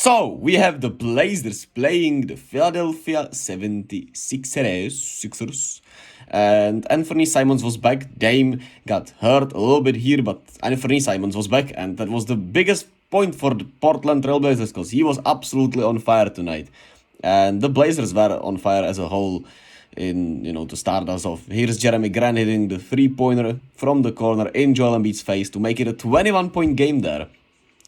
So, we have the Blazers playing the Philadelphia 76ers. And Anfernee Simons was back. Dame got hurt a little bit here, but Anfernee Simons was back. And that was the biggest point for the Portland Trail Blazers because he was absolutely on fire tonight. And the Blazers were on fire as a whole to start us off. Here's Jeremy Grant hitting the three-pointer from the corner in Joel Embiid's face to make it a 21-point game there.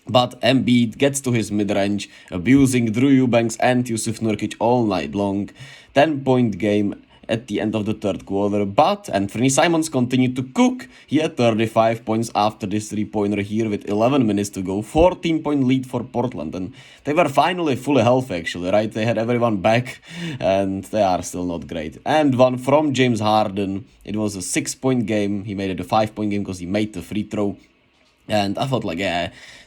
But Embiid gets to his mid-range, abusing Drew Eubanks and Jusuf Nurkic all night long. 10-point game at the end of the third quarter, but Anfernee Simons continued to cook. He had 35 points after this three-pointer here with 11 minutes to go. 14-point lead for Portland, and they were finally fully healthy actually, right? They had everyone back, and they are still not great. And one from James Harden. It was a 6-point game. He made it a 5-point game because he made the free throw. And I thought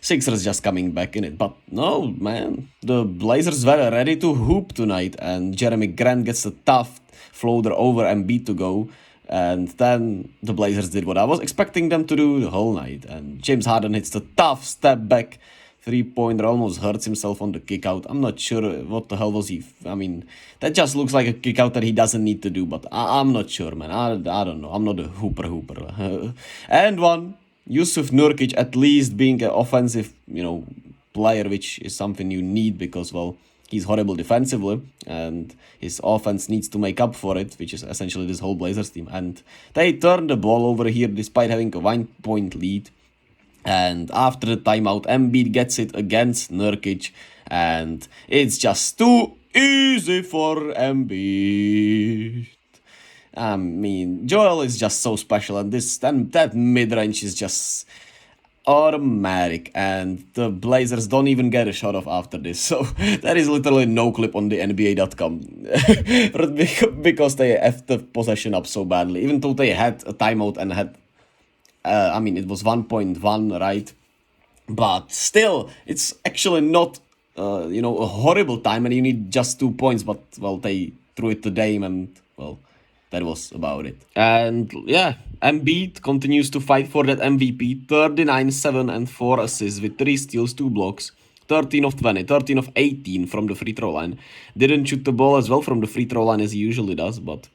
Sixers just coming back in it. But no, man. The Blazers were ready to hoop tonight. And Jeremy Grant gets a tough floater over Embiid to go. And then the Blazers did what I was expecting them to do the whole night. And James Harden hits the tough step back three-pointer, almost hurts himself on the kick-out. I'm not sure what the hell was he... I mean, that just looks like a kick-out that he doesn't need to do. But I'm not sure, man. I don't know. I'm not a hooper. And one... Jusuf Nurkic at least being an offensive, player, which is something you need because, he's horrible defensively and his offense needs to make up for it, which is essentially this whole Blazers team. And they turned the ball over here despite having a 1-point lead. And after the timeout, Embiid gets it against Nurkic and it's just too easy for Embiid. I mean, Joel is just so special, and that mid-range is just automatic, and the Blazers don't even get a shot off after this. So there is literally no clip on the NBA.com because they effed the possession up so badly. Even though they had a timeout and had, it was 1.1, right? But still, it's actually not, a horrible time, and you need just 2 points. But they threw it to Dame, and that was about it. And Embiid continues to fight for that MVP. 39, 7 and 4 assists with 3 steals, 2 blocks. 13 of 20, 13 of 18 from the free throw line. Didn't shoot the ball as well from the free throw line as he usually does, but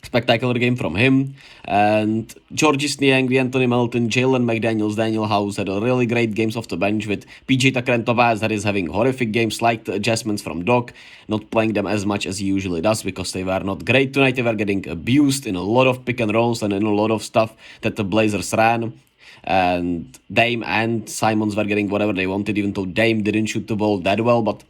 spectacular game from him. And Georges Niang, Anthony Melton, Jalen McDaniels, Daniel House had a really great games off the bench with PJ Tucker and Tobias that is having horrific games, like the adjustments from Doc, not playing them as much as he usually does because they were not great tonight. They were getting abused in a lot of pick and rolls and in a lot of stuff that the Blazers ran. And Dame and Simons were getting whatever they wanted, even though Dame didn't shoot the ball that well, but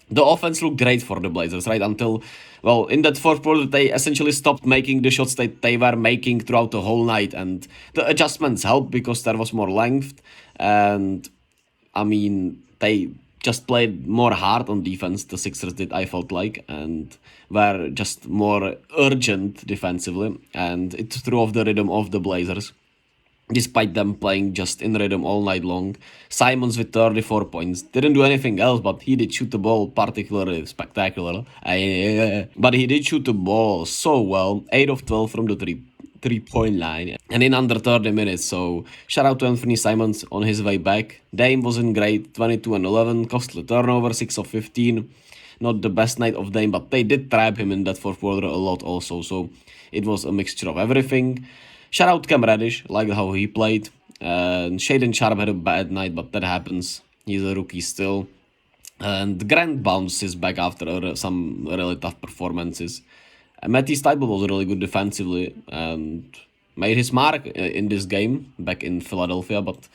the offense looked great for the Blazers, right? Until, in that fourth quarter, they essentially stopped making the shots that they were making throughout the whole night. And the adjustments helped because there was more length. And, they just played more hard on defense, the Sixers did, I felt like. And were just more urgent defensively. And it threw off the rhythm of the Blazers, despite them playing just in rhythm all night long. Simons with 34 points. Didn't do anything else, but he did shoot the ball particularly spectacular. But he did shoot the ball so well. 8 of 12 from the three-point line. And in under 30 minutes. So shout out to Anfernee Simons on his way back. Dame wasn't great. 22 and 11. Costly turnover. 6 of 15. Not the best night of Dame, but they did trap him in that fourth quarter a lot also. So it was a mixture of everything. Shout out Cam Reddish, like how he played. And Shaedon Sharpe had a bad night, but that happens. He's a rookie still. And Grant bounces back after some really tough performances. Matisse Thybulle was really good defensively and made his mark in this game back in Philadelphia, but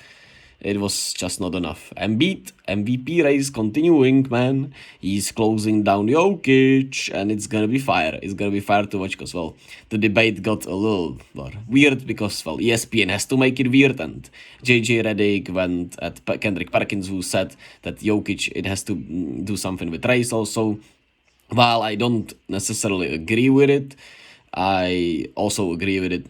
it was just not enough. Embiid, MVP race continuing, man. He's closing down Jokic, and it's gonna be fire. It's gonna be fire to watch because, the debate got a little weird because, ESPN has to make it weird, and JJ Redick went at Kendrick Perkins, who said that Jokic, it has to do something with race also. While I don't necessarily agree with it, I also agree with it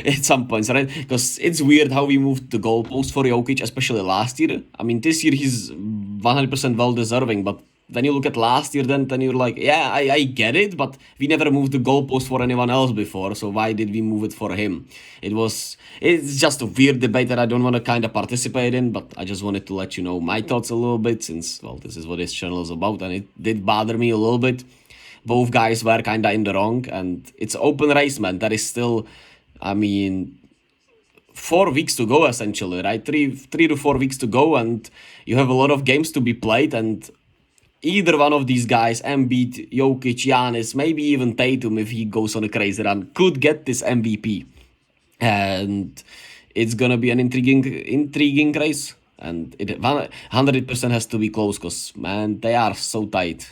at some points, right? Because it's weird how we moved the goalpost for Jokic, especially last year. This year he's 100% well-deserving, but when you look at last year, then you're like, yeah, I get it, but we never moved the goalpost for anyone else before, so why did we move it for him? It's just a weird debate that I don't want to kind of participate in, but I just wanted to let you know my thoughts a little bit, since, well, this is what this channel is about, and it did bother me a little bit. Both guys were kind of in the wrong, and it's open race, man. That is still, I mean, 4 weeks to go, essentially, right? Three to 4 weeks to go, and you have a lot of games to be played, and either one of these guys, Embiid, Jokic, Giannis, maybe even Tatum, if he goes on a crazy run, could get this MVP. And it's gonna be an intriguing race, and it 100% has to be close, because, man, they are so tight.